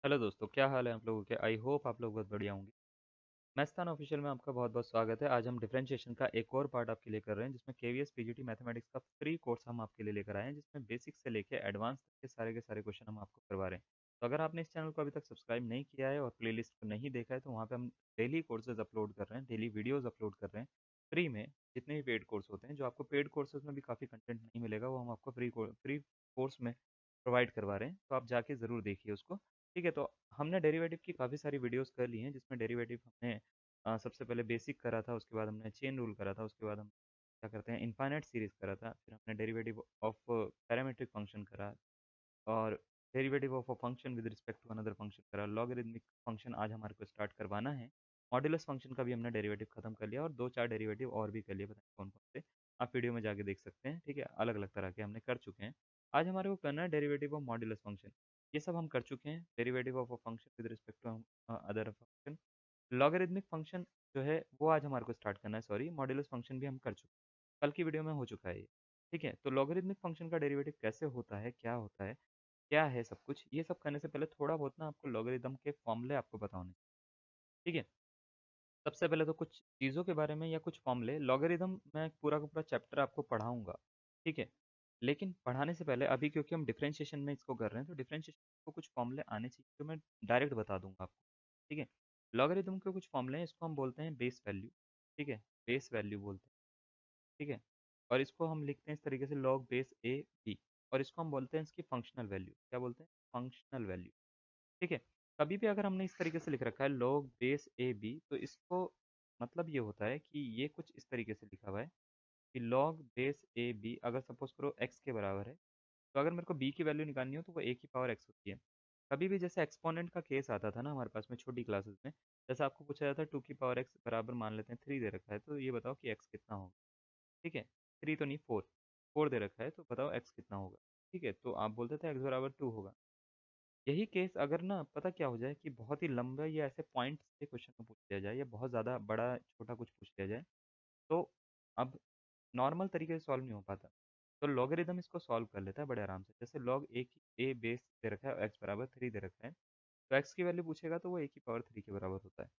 Hello दोस्तों, क्या हाल है आप लोगों के? आई होप आप लोग बहुत बढ़िया होंगे। मैथ्सतान ऑफिशियल में आपका बहुत बहुत स्वागत है। आज हम डिफरेंशिएशन का एक और पार्ट आपके लिए कर रहे हैं, जिसमें केवीएस पीजीटी मैथमेटिक्स का फ्री कोर्स हम आपके लिए लेकर आए हैं, जिसमें बेसिक से लेके एडवांस तक के सारे क्वेश्चन हम आपको करवा रहे हैं। तो अगर आपने इस चैनल को अभी तक सब्सक्राइब नहीं किया है और प्लेलिस्ट को नहीं देखा है, तो वहाँ पे हम डेली कोर्सेज अपलोड कर रहे हैं, डेली वीडियोज़ अपलोड कर रहे हैं फ्री में। जितने भी पेड कोर्स होते हैं, जो आपको पेड कोर्सेज में भी काफ़ी कंटेंट नहीं मिलेगा, वो हम आपको फ्री कोर्स में प्रोवाइड करवा रहे हैं। तो आप जाके ज़रूर देखिए उसको। ठीक है, तो हमने डेरिवेटिव की काफ़ी सारी वीडियोस कर ली हैं, जिसमें डेरिवेटिव हमने सबसे पहले बेसिक करा था, उसके बाद हमने चेन रूल करा था, उसके बाद हम क्या करते हैं इनफाइनाइट सीरीज़ करा था, फिर हमने डेरिवेटिव ऑफ पैरामीट्रिक फंक्शन करा, और derivative of a function with respect to another function करा, लॉगरिथमिक फंक्शन आज हमारे को स्टार्ट करवाना है। मॉड्यूलस फंक्शन का भी हमने डेरिवेटिव खत्म कर लिया, और दो चार डेरिवेटिव और भी कर लिए, पता नहीं कौन कौन से। आप वीडियो में जाके देख सकते हैं। ठीक है, अलग अलग तरह के हमने कर चुके हैं। आज हमारे को करना है डेरिवेटिव ऑफ मॉड्यूलस फंक्शन। ये सब हम कर चुके हैं, derivative of a function with respect to other function. Logarithmic function जो है वो आज हमारे को स्टार्ट करना है, सॉरी मॉड्यूलस फंक्शन भी हम कर चुके हैं, कल की वीडियो में हो चुका है ये। ठीक है, तो लॉगरिथमिक फंक्शन का डेरिवेटिव कैसे होता है, क्या है सब कुछ, ये सब करने से पहले थोड़ा बहुत ना आपको लॉगरिदम के फॉर्मूले आपको पता होने चाहिए। ठीक है, सबसे पहले तो कुछ चीज़ों के बारे में या कुछ फॉर्मूले। लॉगरिदम मैं पूरा का पूरा चैप्टर आपको पढ़ाऊंगा। ठीक है, लेकिन पढ़ाने से पहले अभी क्योंकि हम डिफरेंशिएशन में इसको कर रहे हैं, तो डिफरेंशिएशन को कुछ फॉर्मूले आने चाहिए, जो मैं डायरेक्ट बता दूंगा आपको। ठीक है, लॉगरिदम के कुछ फॉर्मूले हैं, इसको हम बोलते हैं बेस वैल्यू। ठीक है, बेस वैल्यू बोलते हैं। ठीक है, और इसको हम लिखते हैं इस तरीके से, लॉग बेस ए बी। और इसको हम बोलते हैं इसकी फंक्शनल वैल्यू। क्या बोलते हैं? Functional value. ठीक है, कभी भी अगर हमने इस तरीके से लिख रखा है log बेस ए बी, तो इसको मतलब ये होता है कि ये कुछ इस तरीके से लिखा हुआ है कि log बेस ए बी अगर सपोज करो x के बराबर है, तो अगर मेरे को b की वैल्यू निकालनी हो तो वो a की पावर x होती है। कभी भी जैसे एक्सपोनेंट का केस आता था ना हमारे पास में छोटी क्लासेस में, जैसे आपको पूछा जाता है 2 की पावर x बराबर मान लेते हैं 3 दे रखा है, तो ये बताओ कि x कितना होगा। ठीक है, 3 तो नहीं, 4 दे रखा है, तो बताओ x कितना होगा। ठीक है, तो आप बोलते थे x बराबर 2 होगा। यही केस अगर ना पता क्या हो जाए कि बहुत ही लंबा या ऐसे पॉइंट्स से क्वेश्चन में पूछ लिया जाए, या बहुत ज़्यादा बड़ा छोटा कुछ पूछ लिया जाए, तो अब नॉर्मल तरीके से सॉल्व नहीं हो पाता। तो लॉगरिदम इसको सॉल्व कर लेता है बड़े आराम से। जैसे लॉग ए की ए बेस दे रखा है, एक्स बराबर 3 दे रखा है, तो एक्स की वैल्यू पूछेगा तो वो ए की पावर 3 के बराबर होता है।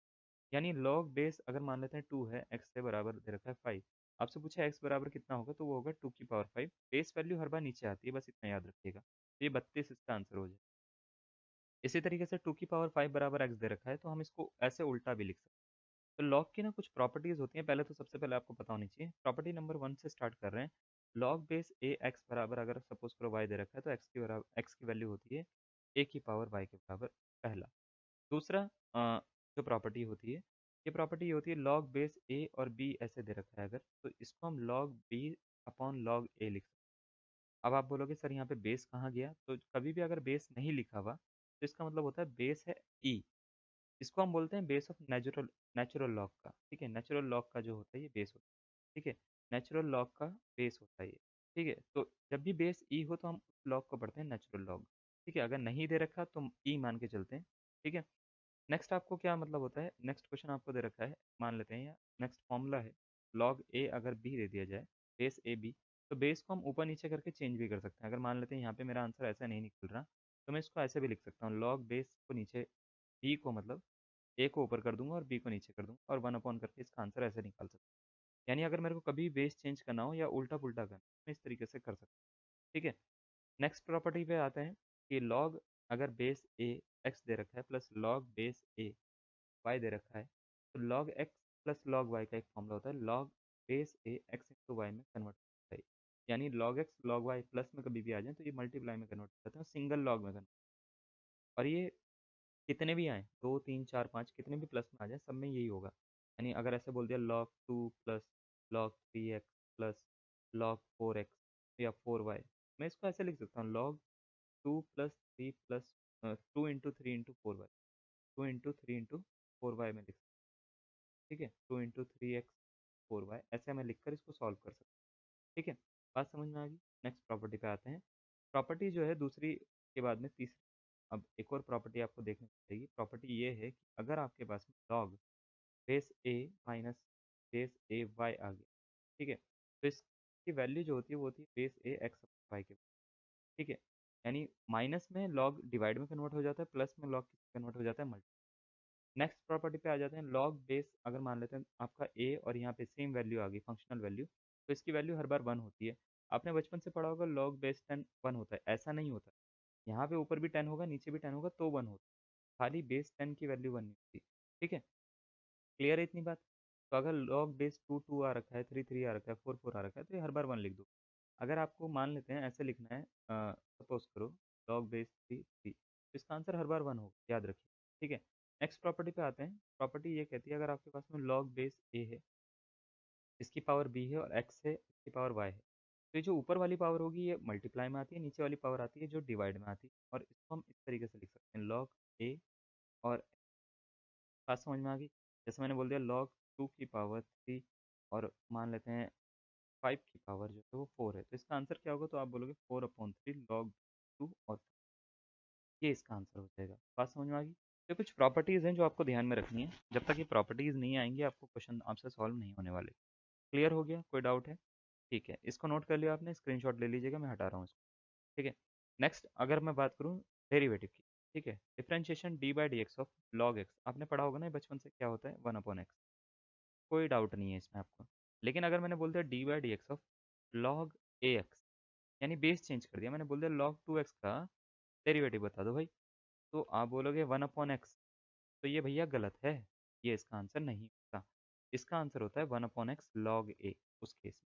यानी लॉग बेस अगर मान लेते हैं 2 है, एक्स से बराबर दे रखा है 5, आपसे पूछे एक्स बराबर कितना होगा, तो वो होगा 2 की पावर 5। बेस वैल्यू हर बार नीचे आती है, बस इतना याद रखिएगा। तो ये 32 इसका आंसर हो जाए। इसी तरीके से 2 की पावर 5 बराबर x दे रखा है, तो हम इसको ऐसे उल्टा भी लिख सकते हैं। तो लॉग की ना कुछ प्रॉपर्टीज होती हैं, पहले तो सबसे पहले आपको पता होनी चाहिए। प्रॉपर्टी नंबर 1 से स्टार्ट कर रहे हैं। लॉग बेस ए एक्स बराबर अगर सपोज करो y दे रखा है, तो x की वैल्यू होती है a की पावर y के बराबर, पहला। दूसरा जो प्रॉपर्टी होती है, ये प्रॉपर्टी ये होती है लॉग बेस a और b ऐसे दे रखा है अगर, तो इसको हम log b upon log a लिख सकते हैं। अब आप बोलोगे सर यहाँ पे बेस कहाँ गया, तो कभी भी अगर बेस नहीं लिखा हुआ, तो इसका मतलब होता है बेस है ई। इसको हम बोलते हैं base of natural natural log का। ठीक है, नेचुरल लॉग का जो होता है ये बेस होता है। ठीक है, नेचुरल लॉग का बेस होता है ये। ठीक है, तो जब भी बेस ई हो तो हम उस लॉग को पढ़ते हैं नेचुरल लॉग। ठीक है, अगर नहीं दे रखा तो ई मान के चलते हैं। ठीक है, नेक्स्ट आपको क्या मतलब होता है, नेक्स्ट क्वेश्चन आपको दे रखा है, मान लेते हैं, या नेक्स्ट फॉर्मूला है लॉग ए अगर बी दे दिया जाए, बेस ए बी, तो बेस को हम ऊपर नीचे करके चेंज भी कर सकते हैं। अगर मान लेते हैं यहाँ पे मेरा आंसर ऐसा नहीं निकल रहा, तो मैं इसको ऐसे भी लिख सकता हूँ, लॉग बेस को नीचे, बी को मतलब ए को ऊपर कर दूंगा और बी को नीचे कर दूंगा, और 1 अपॉन करके इसका आंसर ऐसे निकाल सकता हूँ। यानी अगर मेरे को कभी बेस चेंज करना हो या उल्टा पुल्टा करना हो, मैं इस तरीके से कर सकता हूँ। ठीक है, नेक्स्ट प्रॉपर्टी पे आते हैं कि लॉग अगर बेस ए एक्स दे रखा है plus log base a y दे रखा है, तो log x plus log y का एक फॉर्मूला होता है, log base a x into y में कन्वर्ट होता है। यानी log x log y plus में कभी भी आ जाए तो ये मल्टीप्लाई में कन्वर्ट हो जाता है, सिंगल लॉग में कन्वर्ट। और ये कितने भी आए, 2 3 4 5, कितने भी प्लस में आ जाए, सब में यही होगा। यानी अगर ऐसे बोल दिया log 2 plus log 3x plus log 4x या 4y, मैं इसको ऐसे लिख सकता हूँ, log 2 plus 3 plus 2 into 3 into 4y, 2 into 3 into 4y में लिख सकता हूँ। ठीक है, 2 इंटू 3x 4y, ऐसे मैं लिखकर इसको सॉल्व कर सकता हूँ। ठीक है, बात समझ में आ गई। नेक्स्ट प्रॉपर्टी पे आते हैं। प्रॉपर्टी जो है दूसरी के बाद में तीसरी, अब एक और प्रॉपर्टी आपको देखने को मिलेगी। प्रॉपर्टी ये है कि अगर आपके पास में log base A minus base a Y आ गया, ठीक है, तो इसकी वैल्यू जो होती है वो होती है बेस ए एक्स वाई के। ठीक है, यानी माइनस में लॉग डिवाइड में कन्वर्ट हो जाता है, प्लस में लॉग कन्वर्ट हो जाता है मल्टी। नेक्स्ट प्रॉपर्टी पे आ जाते हैं, लॉग बेस अगर मान लेते हैं आपका ए और यहाँ पे सेम वैल्यू आ गई फंक्शनल वैल्यू, तो इसकी वैल्यू हर बार 1 होती है। आपने बचपन से पढ़ा होगा लॉग बेस 10 1 होता है, ऐसा नहीं होता। यहाँ पे ऊपर भी 10 होगा, नीचे भी 10 होगा तो 1 होता है। खाली बेस 10 की वैल्यू 1 नहीं होती। ठीक है, क्लियर है इतनी बात? तो अगर log बेस 2 2 आ रखा है, 3 3 आ रखा है, 4 4 आ रखा है, तो ये हर बार 1 लिख दो। अगर आपको मान लेते हैं ऐसे लिखना है, सपोज करो log बेस 3 3, तो इसका आंसर हर बार 1 होगा, याद रखिए। ठीक है, नेक्स्ट प्रॉपर्टी पे आते हैं। प्रॉपर्टी ये कहती है अगर आपके पास में log बेस a है, इसकी पावर b है और x है, इसकी पावर y है, तो ये जो ऊपर वाली पावर होगी ये मल्टीप्लाई में आती है, नीचे वाली पावर आती है जो डिवाइड में आती है, और इसको हम इस तरीके से लिख सकते हैं log a और बात समझ में आ गई? जैसे मैंने बोल दिया log 2 की पावर 3 और मान लेते हैं 5 की पावर जो है वो 4 है, तो इसका आंसर क्या होगा? तो आप बोलोगे 4/3 log 2 और ये इसका आंसर हो जाएगा। बात समझ में आ गई? ये कुछ प्रॉपर्टीज़ हैं जो आपको ध्यान में रखनी है, जब तक ये प्रॉपर्टीज़ नहीं आएंगी आपको क्वेश्चन आपसे सॉल्व नहीं होने वाले। क्लियर हो गया? कोई डाउट है? ठीक है, इसको नोट कर लिया आपने, स्क्रीनशॉट ले लीजिएगा, मैं हटा रहा हूँ इसको। ठीक है, नेक्स्ट अगर मैं बात करूँ डेरिवेटिव की, ठीक है, differentiation D by d x of log x, आपने पढ़ा होगा ना ये बचपन से, क्या होता है? 1/x। कोई डाउट नहीं है इसमें आपको। लेकिन अगर मैंने बोल दिया D by d x of log A x, यानी बेस चेंज कर दिया, मैंने बोल दिया लॉग 2x का डेरिवेटिव बता दो भाई, तो आप बोलोगे 1/x, तो ये भैया गलत है, ये इसका आंसर नहीं होता। इसका आंसर होता है 1/x log a उस केस में।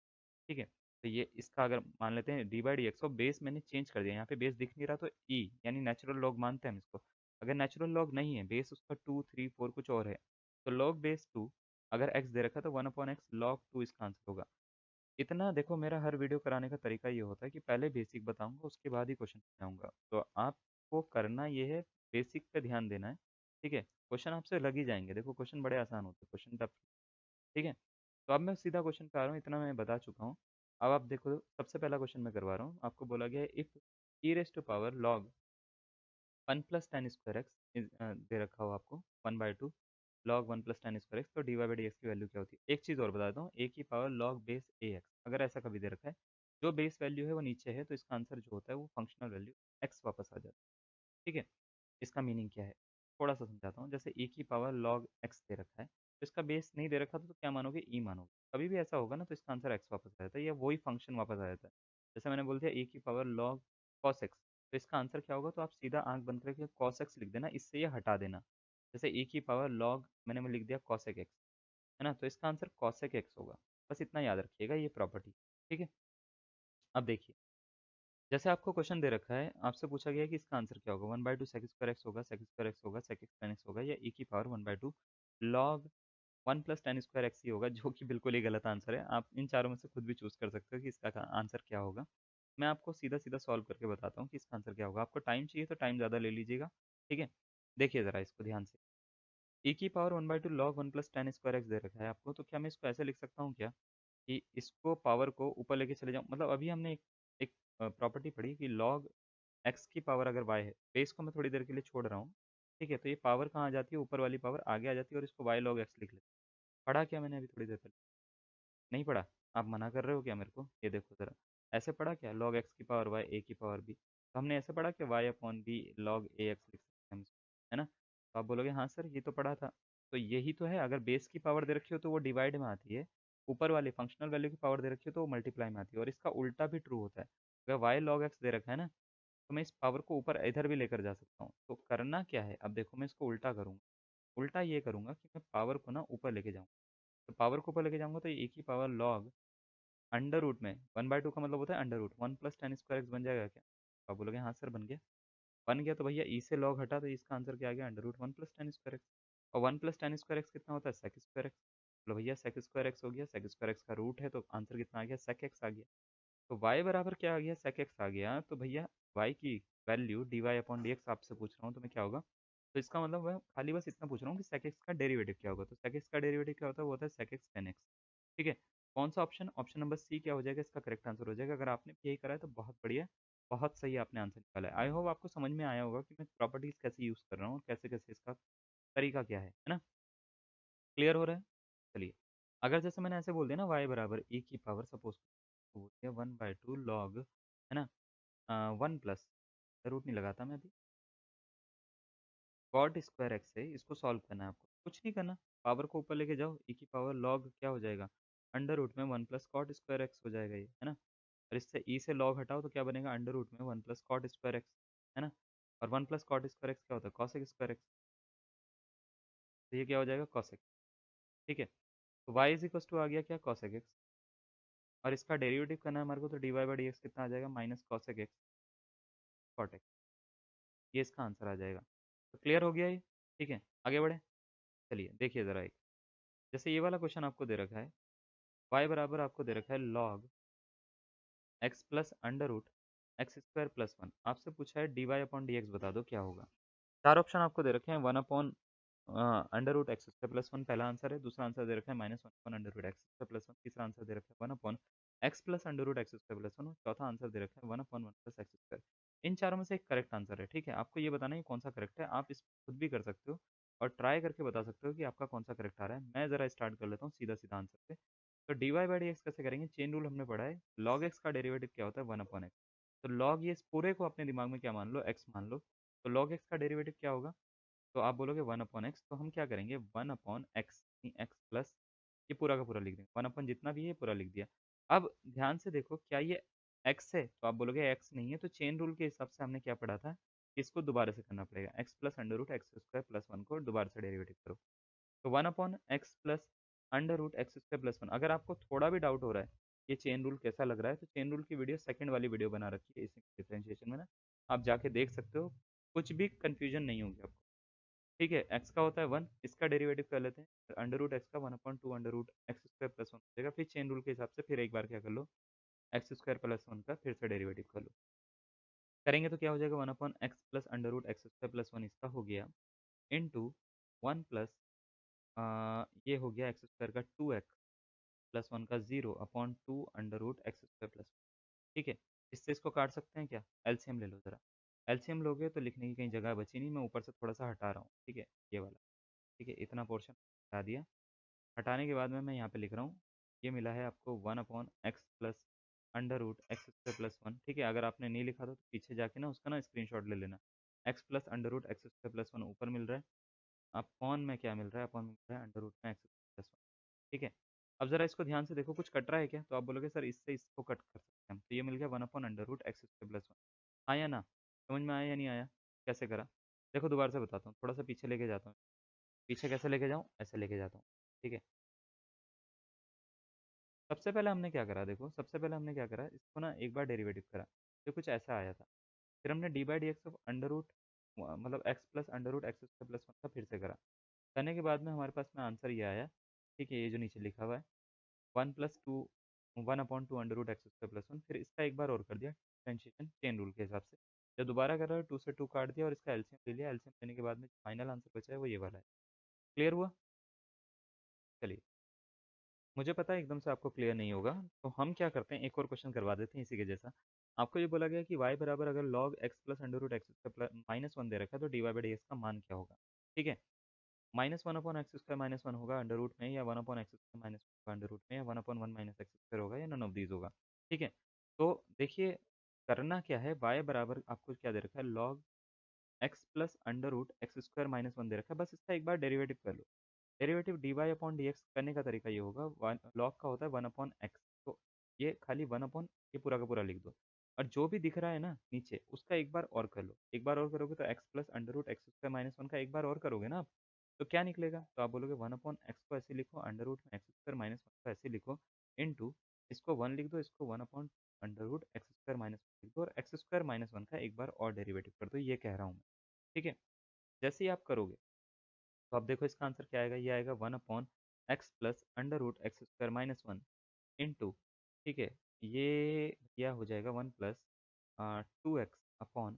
ठीक है, तो ये इसका अगर मान लेते हैं डी बाई डी एक्स, और बेस मैंने चेंज कर दिया, यहाँ पे बेस दिख नहीं रहा तो ई, यानी नेचुरल लॉग मानते हैं हम इसको। अगर नेचुरल लॉग नहीं है, बेस उसका 2 3 4 कुछ और है, तो लॉग बेस 2, अगर एक्स दे रखा है तो 1/x log 2 इसका आंसर होगा। इतना देखो, मेरा हर वीडियो कराने का तरीका ये होता है कि पहले बेसिक बताऊंगा, उसके बाद ही क्वेश्चन बताऊंगा, तो आपको करना ये है, बेसिक पे ध्यान देना है। ठीक है, क्वेश्चन आपसे लग ही जाएंगे, देखो क्वेश्चन बड़े आसान होते हैं, क्वेश्चन टफ। ठीक है, तो अब मैं सीधा क्वेश्चन पे आ रहा हूँ, इतना मैं बता चुका हूँ। अब आप देखो, सबसे पहला क्वेश्चन मैं करवा रहा हूँ, आपको बोला गया है if e raise to power log 1 + tan² x दे रखा हो आपको 1/2 log 1 + tan²x, तो d y by d x की वैल्यू क्या होती है? एक चीज़ और बताता हूँ, ए की power log base a x, अगर ऐसा कभी दे रखा है, जो बेस वैल्यू है वो नीचे है, तो इसका आंसर जो होता है वो फंक्शनल वैल्यू एक्स वापस आ जाता है। ठीक है, इसका मीनिंग क्या है? थोड़ा सा समझाता हूँ। जैसे ए की पावर log x दे रखा है, तो इसका बेस नहीं दे रखा था, तो क्या मानोगे? ई मानोगे। कभी भी ऐसा होगा ना तो इसका आंसर x वापस आ जाता है, या वही फंक्शन वापस आ जाता है। जैसे मैंने बोल दिया ए की पावर log cos x, तो इसका आंसर क्या होगा? तो आप सीधा आंख बंद करके cos x लिख देना, इससे ये हटा देना। जैसे ए की पावर log मैंने लिख दिया cosec x, है ना, तो इसका आंसर cosec x होगा। बस इतना याद रखिएगा ये प्रॉपर्टी। ठीक है, अब देखिए, जैसे आपको क्वेश्चन दे रखा है, आपसे पूछा गया है कि इसका आंसर क्या होगा? 1/2 sec² x होगा, sec² x होगा, sec x tan x होगा, या e की पावर 1/2 log 1 + tan² x ही होगा, जो कि बिल्कुल ही गलत आंसर है। आप इन चारों में से खुद भी चूज कर सकते हो कि इसका आंसर क्या होगा। मैं आपको सीधा सीधा सॉल्व करके बताता हूँ कि इसका आंसर क्या होगा। आपको टाइम चाहिए तो टाइम ज़्यादा ले लीजिएगा। ठीक है, देखिए ज़रा इसको ध्यान से। e की पावर 1/2 log 1 + tan² x दे रखा है आपको, तो क्या मैं इसको ऐसे लिख सकता हूँ क्या, कि इसको पावर को ऊपर लेके चले जाऊँ? मतलब अभी हमने एक प्रॉपर्टी पढ़ी कि log x की पावर अगर y है, बेस को मैं थोड़ी देर के लिए छोड़ रहा हूँ। ठीक है, तो ये पावर कहाँ आ जाती है? ऊपर वाली पावर आगे आ जाती है, और इसको y log x लिख लेते हैं। पढ़ा क्या मैंने अभी थोड़ी देर पहले? नहीं पढ़ा? आप मना कर रहे हो क्या मेरे को? ये देखो ज़रा, ऐसे पढ़ा क्या? log x की पावर y a की पावर b, तो हमने ऐसे पढ़ा कि y/b log ax लिख सकते हैं हम इसको, है ना? तो आप बोलोगे हाँ सर ये तो पढ़ा था। तो यही तो है, अगर बेस की पावर दे रखी हो तो वो डिवाइड में आती है, ऊपर वाली फंक्शनल वैल्यू की पावर दे रखी हो तो वो मल्टीप्लाई में आती है, और इसका उल्टा भी ट्रू होता है। अगर y log x दे रखा है ना, तो मैं इस पावर को ऊपर इधर भी लेकर जा सकता हूँ। तो करना क्या है? अब देखो मैं इसको उल्टा करूँगा। उल्टा ये करूँगा कि मैं पावर को ना ऊपर लेके जाऊँ। तो पावर को ऊपर लेके जाऊँगा तो एक ही पावर लॉग अंडर रूट में 1/2 का मतलब होता है अंडर रूट 1 + tan² x बन जाएगा क्या? तो आप बोलोगे हाँ सर बन गया। बन गया तो भैया ई से लॉग हटा, तो इसका आंसर क्या आ गया? Under root 1 + tan²x। और 1 + tan² x कितना होता है? sec²x। बोलो भैया sec²x हो गया, sec² x का रूट है तो आंसर कितना आ गया? sec x आ गया। तो y बराबर क्या आ गया? sec x आ गया। तो भैया y की वैल्यू dy/dx आपसे पूछ रहा हूँ तो मैं क्या होगा? तो इसका मतलब मैं खाली बस इतना पूछ रहा हूँ कि sec x का डेरिवेटिव क्या होगा? तो sec x का डेरिवेटिव क्या होता है? वो होता है sec x tan x। ठीक है, कौन सा ऑप्शन? ऑप्शन नंबर सी क्या हो जाएगा? इसका करेक्ट आंसर हो जाएगा। अगर आपने यही करा है तो बहुत बढ़िया, बहुत सही आपने आंसर निकाला है। आई होप आपको समझ में आया होगा कि मैं प्रॉपर्टीज कैसे यूज़ कर रहा हूँ और कैसे कैसे इसका तरीका क्या है ना? क्लियर हो रहा है? चलिए, अगर जैसे मैंने ऐसे बोल दिया ना y बराबर e की पावर, सपोज तो बोल दिया 1/2 log, है ना, 1 प्लस अंडर रूट नहीं लगाता मैं अभी। कॉट स्क्वायर एक्स है, इसको सॉल्व करना है आपको, कुछ नहीं करना। पावर को ऊपर लेके जाओ, ई की पावर लॉग क्या हो जाएगा, अंडर रूट में one plus cot square x हो जाएगा ये, है ना। और इससे ई से लॉग हटाओ तो क्या बनेगा, अंडर रूट में one plus cot square x, है ना। और one plus cot square x क्या होता है, कॉसेक स्क्वायर एक्स। तो ये क्या हो जाएगा, कॉसेक। ठीक है, तो वाई इज इक्वस टू आ गया क्या, कॉसेक एक्स। और इसका डेरिवेटिव करना है हमारे को, तो d y by d x कितना आ जाएगा, minus cosec x cot x. ये इसका आंसर आ जाएगा। तो क्लियर हो गया ये। ठीक है, आगे बढ़े। चलिए देखिए ज़रा एक, जैसे ये वाला क्वेश्चन आपको दे रखा है, y बराबर आपको दे रखा है log x plus under root x square plus one. आपसे पूछा है d y upon d x बता दो क्या होगा। चार ऑप्शन आपको दे रखे हैं, one upon under root x square plus one पहला आंसर है, दूसरा आंसर दे रखा है minus one upon under root x square plus one, तीसरा आंसर दे रखा है one upon x plus under root x square plus one, और चौथा आंसर दे रखा है one upon one plus x square. इन चारों में से एक करेक्ट आंसर है। ठीक है, आपको ये बताना है कौन सा करेक्ट है, आप इस खुद भी कर सकते हो और ट्राई करके बता सकते हो कि आपका कौन सा करेक्ट आ रहा है। मैं ज़रा स्टार्ट कर लेता हूँ सीधा सीधा आंसर से। तो d y by d x कैसे करेंगे, चेन रूल हमने पढ़ा है, लॉग एक्स का डेरिवेटिव क्या होता है, वन अपॉन एक्स। तो लॉग ये इस पूरे को अपने दिमाग में क्या मान लो, एक्स मान लो। तो लॉग एक्स का डेरिवेटिव क्या होगा, तो आप बोलोगे वन अपॉन एक्स, तो हम क्या करेंगे, one upon x, x plus ये पूरा का पूरा लिख देंगे, वन अपॉन जितना भी है ये पूरा लिख दिया। अब ध्यान से देखो, क्या ये एक्स है, तो आप बोलोगे एक्स नहीं है, तो चेन रूल के हिसाब से हमने क्या पढ़ा था, कि इसको दोबारा से करना पड़ेगा, x plus under root x square plus one को दोबारा से डेरिवेटिव करो। तो one upon x plus under root x square plus one. अगर आपको थोड़ा भी डाउट हो रहा है ये चेन रूल कैसा लग रहा है, तो चेन रूल की वीडियो सेकंड वाली वीडियो बना रखी है इस डिफरेंशिएशन में ना, आप जाके देख सकते हो, कुछ भी कन्फ्यूजन नहीं होगी आपको। ठीक है, एक्स का होता है वन, इसका डेरिवेटिव कर लेते हैं, अंडर रूट एक्स का one upon two under root x square plus one हो जाएगा। फिर चेन रूल के हिसाब से फिर एक बार क्या कर लो, एक्स स्क्वायर प्लस वन का फिर से डेरिवेटिव कर लो। करेंगे तो क्या हो जाएगा, one upon x plus under root x square plus one इसका हो गया, इन टू वन प्लस ये हो गया एक्स स्क्वायर का टू एक्स प्लस वन का zero upon two under root x square plus. ठीक है, इससे इसको काट सकते हैं क्या, एलसीएम ले लो ज़रा। एलसीएम लोगे तो लिखने की कहीं जगह बची नहीं, मैं ऊपर से थोड़ा सा हटा रहा हूँ। ठीक है, ये वाला। ठीक है, इतना पोर्शन हटा दिया। हटाने के बाद में मैं यहाँ पे लिख रहा हूँ, ये मिला है आपको one upon x plus under root x square plus one. ठीक है, अगर आपने नहीं लिखा था तो पीछे जाके ना उसका ना स्क्रीनशॉट ले लेना। X plus under root x square plus one ऊपर मिल रहा है, अपॉन में क्या मिल रहा है, अपॉन मिल रहा है अंडर रूट में एक्स प्लस वन। ठीक है, अब ज़रा इसको ध्यान से देखो, कुछ कट रहा है क्या, तो आप बोलोगे सर इससे इसको कट कर सकते हैं, तो ये मिल गया one upon under root x square plus one. आया ना, समझ में आया या नहीं आया, कैसे करा, देखो दोबारा से बताता हूँ, थोड़ा सा पीछे लेके जाता हूँ। पीछे कैसे लेके जाऊँ, ऐसे लेके जाता हूँ। ठीक है, सबसे पहले हमने क्या करा, देखो सबसे पहले हमने क्या करा, इसको ना एक बार डेरिवेटिव करा, तो कुछ ऐसा आया था। फिर हमने d by d x of under root मतलब x plus under root x square plus one का फिर से करा। करने के बाद में हमारे पास में आंसर ये आया। ठीक है, ये जो नीचे लिखा हुआ है one plus two one upon two under root x square plus one, फिर इसका एक बार और कर दिया डिफरेंशिएशन चेन रूल के हिसाब से। जब दोबारा कर रहा है टू से टू काट दिया और इसका एलसीएम ले लिया, एलसीएम लेने के बाद में फाइनल आंसर बचा है वो ये वाला है। क्लियर हुआ। चलिए, मुझे पता है एकदम से आपको क्लियर नहीं होगा, तो हम क्या करते हैं, एक और क्वेश्चन करवा देते हैं इसी के जैसा। आपको ये बोला गया कि y बराबर अगर log x plus under root x square minus one दे रखा है, तो d y by d x का मान क्या होगा। ठीक है, minus one upon x square minus one होगा अंडर रूट में, या one upon x square minus one under root में, या one upon one minus x square होगा, या नन ऑफ दीज होगा। ठीक है, तो देखिए करना क्या है, y बराबर आपको क्या दे रखा है, log x plus under root x square minus one दे रखा है, बस इसका एक बार डेरिवेटिव कर लो। Derivative d y upon d x करने का तरीका ये होगा, वन लॉग का होता है वन अपॉन एक्स, तो ये खाली वन अपॉन ये पूरा का पूरा लिख दो, और जो भी दिख रहा है ना नीचे उसका एक बार और कर लो। एक बार और करोगे तो x plus under root x square minus one का एक बार और करोगे ना आप, तो क्या निकलेगा, तो आप बोलोगे वन अपॉन एक्स को ऐसे लिखो, अंडर रूट में एक्स स्क्वायर माइनस वन को ऐसे लिखो, इन टू इसको वन लिख दो, इसको one upon under root x square minus one लिख दो, और एक्स स्क्वायर माइनस वन का एक बार और डेरिवेटिव कर दो, ये कह रहा हूँ मैं। ठीक है, जैसे ही आप करोगे तो आप देखो इसका आंसर क्या आएगा, ये आएगा one upon x plus under root x square minus one into, ठीक है, ये क्या हो जाएगा one plus two x upon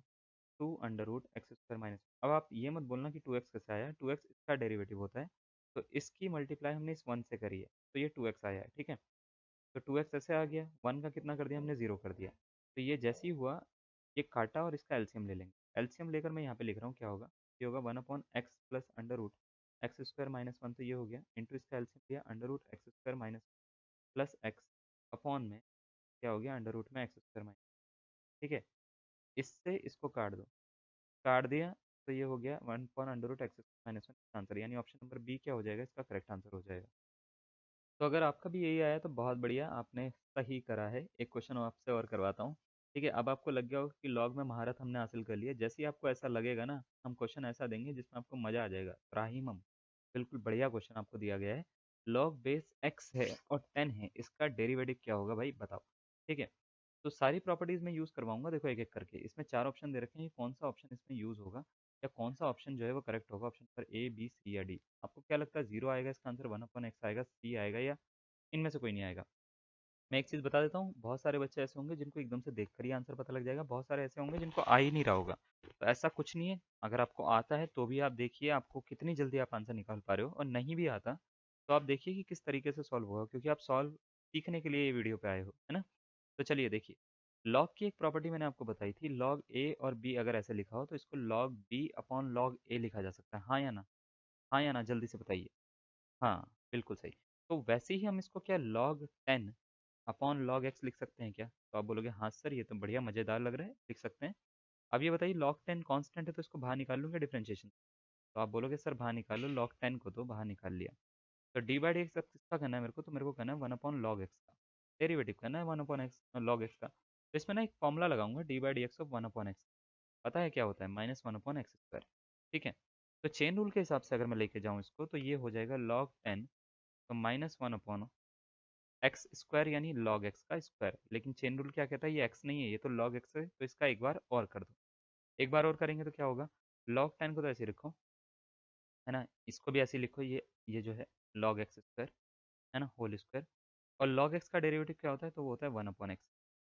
two under root x square minus. अब आप ये मत बोलना कि टू एक्स कैसे आया, टू एक्स इसका डेरिवेटिव होता है, तो इसकी मल्टीप्लाई हमने इस वन से करी है, तो ये टू एक्स आया है। ठीक है, तो टू एक्स ऐसे आ गया, वन का कितना कर दिया हमने, जीरो कर दिया। तो ये जैसे ही हुआ ये काटा और इसका एलसीएम ले लेंगे। एलसीएम लेकर मैं यहाँ पे लिख रहा हूँ क्या होगा, ये होगा one upon x plus under root x square minus one, तो ये हो गया इंटू इसका एलसीएम लिया under root x square minus plus x upon में क्या हो गया अंडर रूट में एक्स स्क्वायर माइनस। ठीक है, इससे इसको काट दो, काट दिया तो ये हो गया 1/√x² आंसर, यानी ऑप्शन नंबर बी क्या हो जाएगा, इसका करेक्ट आंसर हो जाएगा। तो अगर आपका भी यही आया तो बहुत बढ़िया, आपने सही करा है। एक क्वेश्चन आपसे और करवाता हूँ, ठीक है। अब आपको लग गया होगा कि लॉग में महारत हमने हासिल कर ली है। जैसे ही आपको ऐसा लगेगा ना, हम क्वेश्चन ऐसा देंगे जिसमें आपको मज़ा आ जाएगा। राहिमम, बिल्कुल बढ़िया क्वेश्चन आपको दिया गया है। लॉग बेस एक्स है और 10 है, इसका डेरिवेटिव क्या होगा भाई बताओ, ठीक है। तो सारी प्रॉपर्टीज में यूज़ करवाऊंगा, देखो एक एक करके। इसमें 4 ऑप्शन दे रखे हैं, कौन सा ऑप्शन इसमें यूज़ होगा या कौन सा ऑप्शन जो है वो करेक्ट होगा, ऑप्शन पर ए बी सी या डी। आपको क्या लगता है, 0 आएगा इसका आंसर, 1/x आएगा, सी आएगा, या इनमें से कोई नहीं आएगा? मैं एक चीज़ बता देता हूँ, बहुत सारे बच्चे ऐसे होंगे जिनको एकदम से देखकर ही आंसर पता लग जाएगा, बहुत सारे ऐसे होंगे जिनको आ ही नहीं रहा होगा। तो ऐसा कुछ नहीं है, अगर आपको आता है तो भी आप देखिए आपको कितनी जल्दी आप आंसर निकाल पा रहे हो, और नहीं भी आता तो आप देखिए कि किस तरीके से सॉल्व होगा, क्योंकि आप सॉल्व सीखने के लिए ये वीडियो पे आए हो, है ना। तो चलिए देखिए, लॉग की एक प्रॉपर्टी मैंने आपको बताई थी, लॉग ए और बी अगर ऐसे लिखा हो तो इसको लॉग बी अपॉन लॉग ए लिखा जा सकता है, हाँ या ना? हाँ या ना, जल्दी से बताइए। हाँ, बिल्कुल सही। तो वैसे ही हम इसको क्या लॉग 10 अपॉन लॉग एक्स लिख सकते हैं क्या? तो आप बोलोगे हाँ सर, ये तो बढ़िया मज़ेदार लग रहा है, लिख सकते हैं। अब ये बताइए, लॉग 10 कांस्टेंट है तो इसको बाहर निकाल लूँगा डिफरेंशिएशन। तो आप बोलोगे सर बाहर निकाल लो, लॉग 10 को तो बाहर निकाल लिया। तो डी बाई डी एक्स अब किसका करना है मेरे को, तो मेरे को करना है 1/log x का, डेरिवेटिव करना है 1/x log x का। तो इसमें ना एक फॉर्मूला लगाऊंगा, D by d x of 1/x। पता है क्या होता है, -1/x², ठीक है। तो चेन रूल के हिसाब से अगर मैं लेके जाऊँ इसको, तो ये हो जाएगा log 10, तो -1/x², यानी log x का स्क्वायर। लेकिन चेन रूल क्या कहता है, ये x नहीं है, ये तो log x है, तो इसका एक बार और कर दो। एक बार और करेंगे तो क्या होगा, log 10 को तो ऐसे लिखो, है ना, इसको भी ऐसे ही लिखो, ये जो है log x², है ना, होल स्क्वायर। और log x का डेरिवेटिव क्या होता है, तो वो होता है 1/x।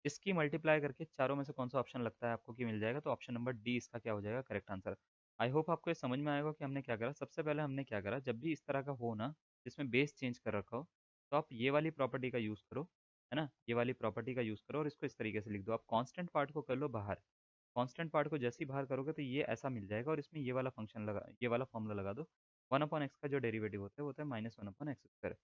इसकी मल्टीप्लाई करके चारों में से कौन सा ऑप्शन लगता है आपको कि मिल जाएगा, तो ऑप्शन नंबर डी इसका क्या हो जाएगा, करेक्ट आंसर। आई होप आपको ये समझ में आएगा कि हमने क्या करा। सबसे पहले हमने क्या करा, जब भी इस तरह का हो ना, जिसमें बेस चेंज कर रखा हो, तो आप ये वाली प्रॉपर्टी का यूज़ करो, है ना, ये वाली प्रॉपर्टी का यूज़ करो और इसको इस तरीके से लिख दो। आप कांस्टेंट पार्ट को कर लो बाहर, कांस्टेंट पार्ट को जैसे ही बाहर करोगे तो ये ऐसा मिल जाएगा, और इसमें ये वाला फंक्शन लगा, ये वाला फॉर्मूला लगा दो। 1/x का जो डेरिवेटिव होता है वो होता है -1/x²।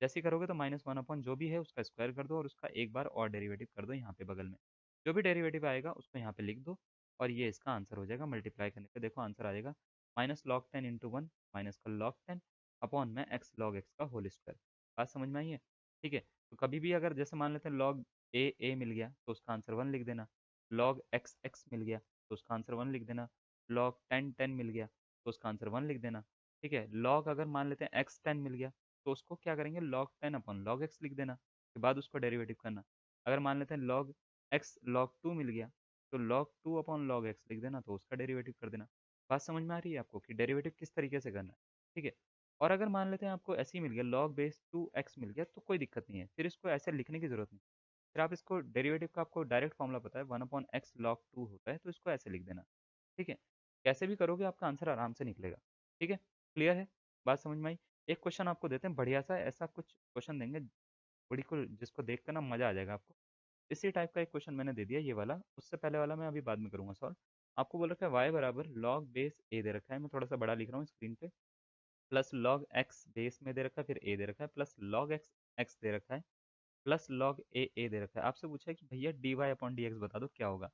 जैसे ही करोगे तो -1 अपॉन जो भी है उसका स्क्वायर कर दो, और उसका एक बार और डेरिवेटिव कर दो यहाँ पे बगल में। जो भी डेरिवेटिव आएगा उसको यहाँ पे लिख दो, और ये इसका आंसर हो जाएगा। मल्टीप्लाई करने पे देखो आंसर आ जाएगा, -log 10 × 1 माइनस का log 10 अपॉन में x log x का होल स्क्वायर। बात समझ में आई है? ठीक है। तो कभी भी अगर जैसे मान लेते हैं log a मिल गया तो उसका आंसर 1 लिख देना, log x मिल गया तो उसका आंसर 1 लिख देना, log 10 मिल गया तो उसका आंसर 1 लिख देना। ठीक है। log अगर मान लेते हैं x10 मिल गया तो उसको क्या करेंगे, log 10 अपॉन log x लिख देना, के बाद उसको डेरिवेटिव करना। अगर मान लेते हैं log x log 2 मिल गया तो log 2 अपॉन log x लिख देना, तो उसका डेरिवेटिव कर देना। बात समझ में आ रही है आपको कि डेरिवेटिव किस तरीके से करना है? ठीक है। और अगर मान लेते हैं आपको ऐसे ही मिल गया, log बेस 2x मिल गया, तो कोई दिक्कत नहीं है, फिर इसको ऐसे लिखने की जरूरत नहीं। फिर आप इसको डेरिवेटिव का आपको डायरेक्ट फॉर्मूला पता है, 1/x log 2 होता है, तो इसको ऐसे लिख देना। ठीक है। कैसे भी करोगे आपका आंसर आराम से निकलेगा। ठीक है। क्लियर है? बात समझ में आई? एक क्वेश्चन आपको देते हैं बढ़िया सा, ऐसा कुछ क्वेश्चन देंगे बिल्कुल जिसको देख कर ना मजा आ जाएगा आपको। इसी टाइप का एक क्वेश्चन मैंने दे दिया ये वाला, उससे पहले वाला मैं अभी बाद में करूंगा सॉल्व। आपको बोल रखा है y बराबर log बेस a दे रखा है, मैं थोड़ा सा बड़ा लिख रहा हूँ स्क्रीन पे, प्लस log x बेस में दे रखा है, फिर a दे रखा है, प्लस log x x दे रखा है, प्लस log a दे रखा है। आपसे पूछा है कि भैया dy अपॉन डी एक्स बता दो क्या होगा।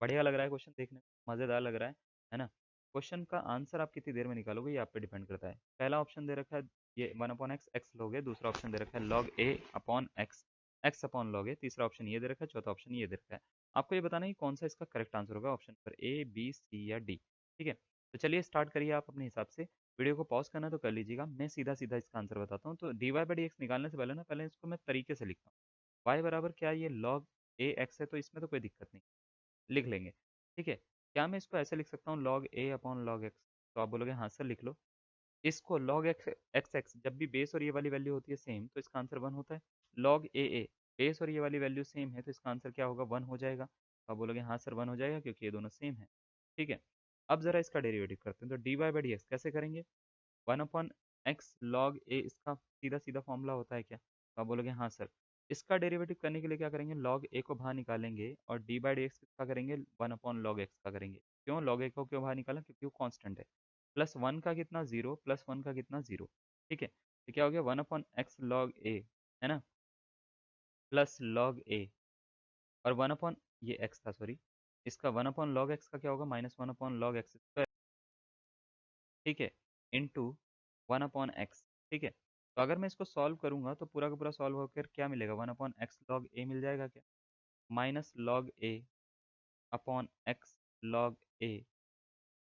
बढ़िया लग रहा है क्वेश्चन देखने में, मज़ेदार लग रहा है ना। क्वेश्चन का आंसर आप कितनी देर में निकालोगे ये आप पे डिपेंड करता है। पहला ऑप्शन दे रखा है ये 1/x x लोगे, दूसरा ऑप्शन दे रखा है log a upon x x upon log a, तीसरा ऑप्शन ये दे रखा है, चौथा ऑप्शन ये दे रखा है। आपको ये बताना है कि कौन सा इसका करेक्ट आंसर होगा, ऑप्शन पर ए बी सी या डी। ठीक है। तो चलिए स्टार्ट करिए आप अपने हिसाब से। वीडियो को पॉज करना तो कर लीजिएगा, मैं सीधा सीधा इसका आंसर बताता हूँ। तो d y by d x निकालने से पहले ना, पहले इसको मैं तरीके से लिखता हूँ। y बराबर क्या है, ये log a x है, तो इसमें तो कोई दिक्कत नहीं, लिख लेंगे। ठीक है। क्या मैं इसको ऐसे लिख सकता हूँ log a upon log x? तो आप बोलोगे हाँ सर लिख लो। इसको log x जब भी बेस और ये वाली वैल्यू होती है सेम, तो इसका आंसर 1 होता है। log a बेस और ये वाली वैल्यू सेम है, तो इसका आंसर क्या होगा, 1 हो जाएगा। तो आप बोलोगे हाँ सर 1 हो जाएगा, क्योंकि ये दोनों सेम है। ठीक है। अब जरा इसका डेरिवेटिव करते हैं, तो d y by d x कैसे करेंगे, 1/x log a इसका सीधा सीधा फॉर्मूला होता है क्या? तो आप बोलोगे हाँ सर। इसका डेरिवेटिव करने के लिए क्या करेंगे, log a को बाहर निकालेंगे, और डी बाई डी एक्स किसका करेंगे, 1/log x का करेंगे। क्यों log a को क्यों बाहर निकाला, क्योंकि वो कांस्टेंट है। प्लस वन का कितना, जीरो, प्लस वन का कितना, जीरो। ठीक है। तो क्या हो गया, 1/x log a, है ना, प्लस log a, और 1 अपॉन ये x था सॉरी, इसका 1/log x का क्या होगा, -1/log x स्क्वायर, ठीक है, इंटू 1/x, ठीक है। तो अगर मैं इसको सॉल्व करूंगा तो पूरा का पूरा सॉल्व होकर क्या मिलेगा, 1/x log a मिल जाएगा क्या, minus log a upon x log a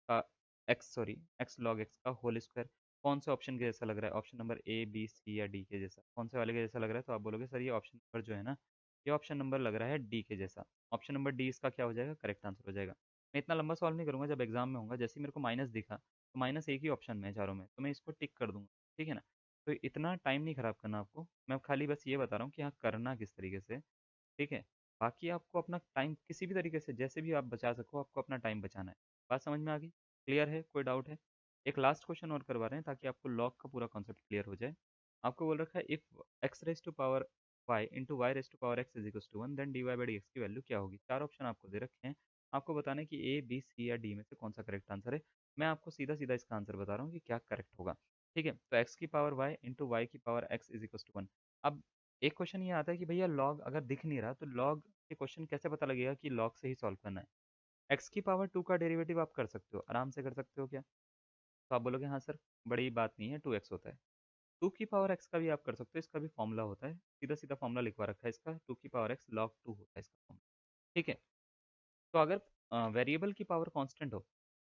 का एक्स लॉग एक्स का होल स्क्वायर। कौन से ऑप्शन के जैसा लग रहा है, option number a b c या डी के जैसा, कौन से वाले के जैसा लग रहा है, तो आप बोलोगे सर ये ऑप्शन नंबर जो है ना, ये ऑप्शन नंबर लग रहा है डी के जैसा। ऑप्शन नंबर डी इसका क्या हो जाएगा, करेक्ट आंसर हो जाएगा। मैं इतना लंबा सॉल्व नहीं करूंगा, जब एग्जाम में होगा जैसे ही मेरे को माइनस दिखा तो माइनस एक ही ऑप्शन में है चारों में, तो मैं इसको टिक कर दूंगा, ठीक है ना। तो इतना टाइम नहीं खराब करना आपको, मैं खाली बस ये बता रहा हूँ कि हाँ करना किस तरीके से, ठीक है। बाकी आपको अपना टाइम किसी भी तरीके से जैसे भी आप बचा सको, आपको अपना टाइम बचाना है। बात समझ में आ गई, क्लियर है, कोई डाउट है? एक लास्ट क्वेश्चन और करवा रहे हैं ताकि आपको लॉग का पूरा कॉन्सेप्ट क्लियर हो जाए। आपको बोल रखा है if x raise to power y into y raise to power x is equal to one, then d y by d x की वैल्यू क्या होगी। चार ऑप्शन आपको दे रखे हैं, आपको बताना है कि ए बी सी या डी में से कौन सा करेक्ट आंसर है। मैं आपको सीधा सीधा इसका आंसर बता रहा हूँ कि क्या करेक्ट होगा, ठीक है। तो एक्स की पावर वाई इंटू वाई की power x is equal to one. अब एक क्वेश्चन ये आता है कि भैया लॉग अगर दिख नहीं रहा तो लॉग के क्वेश्चन कैसे पता लगेगा कि लॉग से ही सॉल्व करना है। एक्स की पावर टू का डेरिवेटिव आप कर सकते हो, आराम से कर सकते हो क्या, तो आप बोलोगे हाँ सर बड़ी बात नहीं है, 2x होता है। टू की पावर एक्स का भी आप कर सकते हो, इसका भी फॉर्मूला होता है, सीधा सीधा फॉर्मूला लिखवा रखा है इसका, टू की पावर एक्स लॉग टू होता है इसका फॉर्मूला, ठीक है। तो अगर वेरिएबल की पावर कांस्टेंट हो,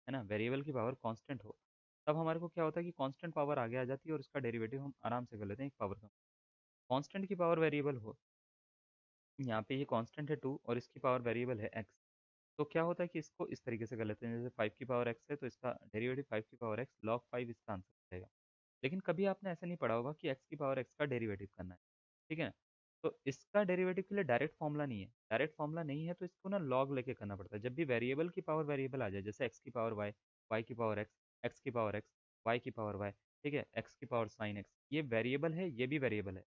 है ना, वेरिएबल की पावर कांस्टेंट हो, तब हमारे को क्या होता है कि कांस्टेंट पावर आगे आ जाती है और उसका डेरिवेटिव हम आराम से कर लेते हैं एक पावर का। कांस्टेंट की पावर वेरिएबल हो, यहाँ पे ये कांस्टेंट है 2 और इसकी पावर वेरिएबल है x, तो क्या होता है कि इसको इस तरीके से कर लेते हैं, जैसे 5 की पावर x है तो इसका डेरिवेटिव 5 की पावर x log 5 इसका आंसर हो जाएगा। लेकिन कभी आपने ऐसा नहीं पढ़ा होगा कि x की पावर x का डेरिवेटिव करना है, ठीक है। तो इसका डेरिवेटिव के लिए डायरेक्ट फॉर्मूला नहीं है, डायरेक्ट फॉर्मूला नहीं है तो इसको ना लॉग लेके करना पड़ता है। जब भी वेरिएबल की पावर वेरिएबल आ जाए, जैसे x की पावर y, y की पावर x की पावर x, y की पावर y, ठीक है, x की पावर साइन x, ये वेरिएबल है ये भी वेरिएबल है।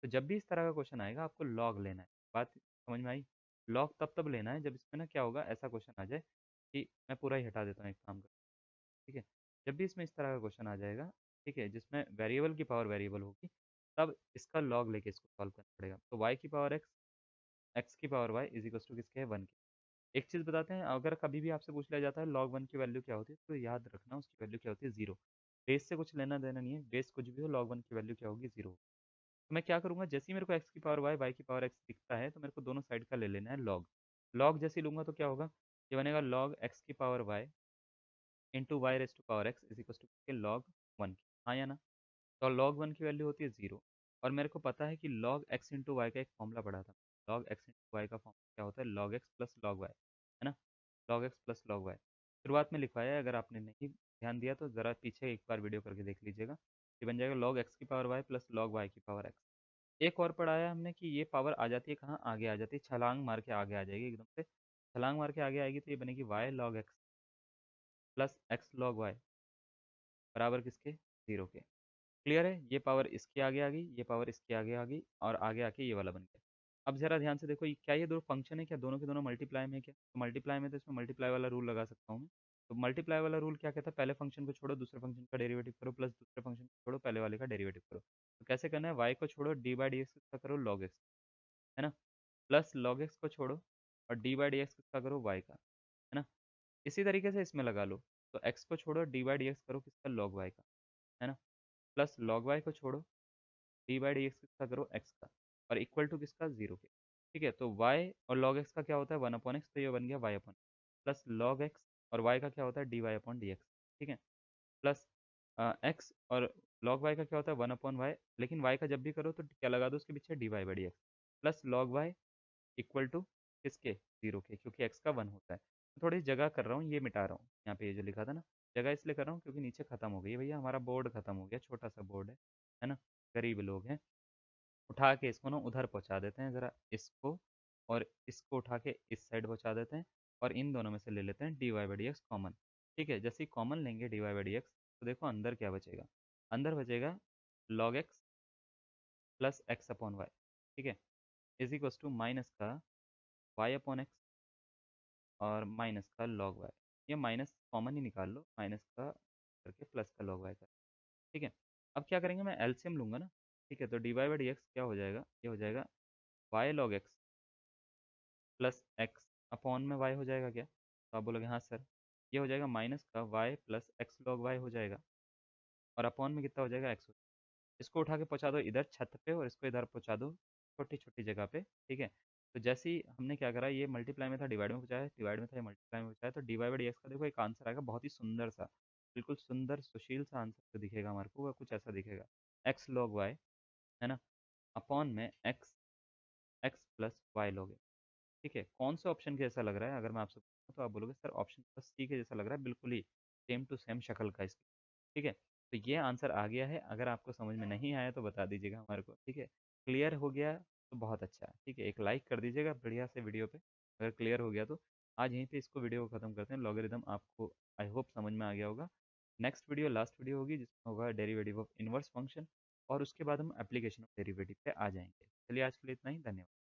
तो जब भी इस तरह का क्वेश्चन आएगा आपको लॉग लेना है। बात समझ में आई? लॉग तब लेना है जब इसमें ना क्या होगा, ऐसा क्वेश्चन आ जाए कि मैं पूरा ही हटा देता हूँ एक काम कर, ठीक है। जब भी इसमें इस तरह का क्वेश्चन आ जाएगा, ठीक है, जिसमें वेरिएबल की पावर वेरिएबल होगी, तब इसका लॉग लेके इसको सॉल्व करना पड़ेगा। तो y की पावर x, x की power y is equal to किसके है, 1 के। एक चीज़ बताते हैं, अगर कभी भी आपसे पूछ लिया जाता है log 1 की वैल्यू क्या होती है, तो याद रखना उसकी वैल्यू क्या होती है, 0। बेस से कुछ लेना देना नहीं है, बेस कुछ भी हो, log 1 की वैल्यू क्या होगी, 0। तो मैं क्या करूँगा, जैसे ही मेरे को x की पावर y की पावर x दिखता है तो मेरे को दोनों साइड का ले लेना है log। log जैसे ही लूँगा तो क्या होगा, ये बनेगा log x की power y into y raise to power x is equal to के लॉग 1 की, हाँ या ना। तो log 1 की वैल्यू होती है 0, और मेरे को पता है कि log x इंटू वाई का एक फॉर्मूला पढ़ा था। log x इंटू वाई का फॉर्मूला क्या होता है, log x plus log y, है ना, log x plus log y। शुरुआत में लिखवाया है, अगर आपने नहीं ध्यान दिया तो ज़रा पीछे एक बार वीडियो करके देख लीजिएगा। ये बन जाएगा log x की power y plus log y की पावर x। एक और पढ़ाया हमने कि ये पावर आ जाती है कहाँ, आगे आ जाती है, छलांग मार के आगे आ जाएगी एकदम से, छलांग मार के आगे आएगी तो ये बनेगी y log x plus x log y बराबर किसके, 0 के। क्लियर है, ये पावर इसके आगे आ गई, ये पावर इसके आगे आ गई, और आगे आके ये वाला बन गया। अब जरा ध्यान से देखो, ये क्या ये दो फंक्शन है क्या, दोनों के दोनों मल्टीप्लाई में है क्या, तो मल्टीप्लाई में तो इसमें मल्टीप्लाई वाला रूल लगा सकता हूँ मैं। तो मल्टीप्लाई वाला रूल क्या कहता है, पहले फंक्शन को छोड़ो दूसरे फंक्शन का डेरिवेटिव करो, प्लस दूसरे फंक्शन को छोड़ो पहले वाले का डेरिवेटिव करो। तो कैसे करना है, y को छोड़ो डी बाई डी एक्स का करो log x, है ना, प्लस log x को छोड़ो और डी बाई डी एक्स का करो y का, है ना। इसी तरीके से इसमें लगा लो, तो x को छोड़ो डी बाई डी एक्स करो किसका, log y का, है ना, प्लस log y को छोड़ो डी बाई डी एक्स किसका करो, x का, और इक्वल टू किसका, 0 के। ठीक है, तो y और log x का क्या होता है, 1/x, तो ये बन गया y upon, plus log x और y का क्या होता है, d y upon d x, ठीक है, प्लस x और log y का क्या होता है, 1/y, लेकिन y का जब भी करो तो क्या लगा दो उसके पीछे, d y by d x, plus log y equal to किसके, 0 के, क्योंकि x का 1 होता है। तो थोड़ी जगह कर रहा हूँ, ये मिटा रहा हूँ, यहाँ पे ये जो लिखा था ना, जगह इसलिए कर रहा हूँ क्योंकि नीचे खत्म हो गई भैया, हमारा बोर्ड खत्म हो गया, छोटा सा बोर्ड है ना, गरीब लोग हैं। उठा के इसको ना उधर पहुँचा देते हैं ज़रा इसको, और इसको उठा के इस साइड पहुँचा देते हैं, और इन दोनों में से ले लेते हैं d y by d x common. ठीक है, जैसे ही कॉमन लेंगे d y by d x, तो देखो अंदर क्या बचेगा, अंदर बचेगा log x plus x upon y, ठीक है, इज इक्वस टू माइनस का वाई अपॉन एक्स और माइनस का log y। ये माइनस कॉमन ही निकाल लो, माइनस का करके प्लस का log y का, ठीक है। अब क्या करेंगे, मैं एलसीएम लूंगा ना, ठीक है, तो d y by d x क्या हो जाएगा, ये हो जाएगा y log x plus x upon में y हो जाएगा क्या? तो आप बोलोगे हाँ सर। ये हो जाएगा माइनस का y plus x log y हो जाएगा, और अपॉन में कितना हो जाएगा एक्स। इसको उठा के पहुँचा दो इधर छत पे और इसको इधर पहुँचा दो छोटी-छोटी जगह पे, ठीक है? तो जैसे ही हमने क्या करा, ये मल्टीप्लाई में था डिवाइड में पहुँचाया, डिवाइड में था ये मल्टीप्लाई में पहुँचाया, तो d y by d x का देखो एक आंसर आएगा बहुत ही सुंदर सा, बिल्कुल सुंदर सुशील सा आंसर जो दिखेगा हमारे को, वो कुछ ऐसा दिखेगा। एक्स log y, है ना? अपॉन में x x plus y log, ठीक है? कौन सा ऑप्शन के जैसा लग रहा है? अगर मैं आपसे पूछूँ तो आप बोलोगे सर ऑप्शन नंबर सी के जैसा लग रहा है, बिल्कुल ही सेम टू सेम शक्ल का इसकी, ठीक है? तो ये आंसर आ गया है, अगर आपको समझ में नहीं आया तो बता दीजिएगा हमारे को, ठीक है? क्लियर हो गया तो बहुत अच्छा है, ठीक है? एक लाइक कर दीजिएगा बढ़िया से वीडियो पे, अगर क्लियर हो गया तो। आज यहीं पे इसको वीडियो को खत्म करते हैं। लॉगरिदम आपको आई होप समझ में आ गया होगा। नेक्स्ट वीडियो लास्ट वीडियो होगी जिसमें होगा डेरिवेटिव ऑफ इनवर्स फंक्शन, और उसके बाद हम एप्लीकेशन ऑफ डेरिवेटिव पे आ जाएंगे। चलिए आज के लिए इतना ही, धन्यवाद।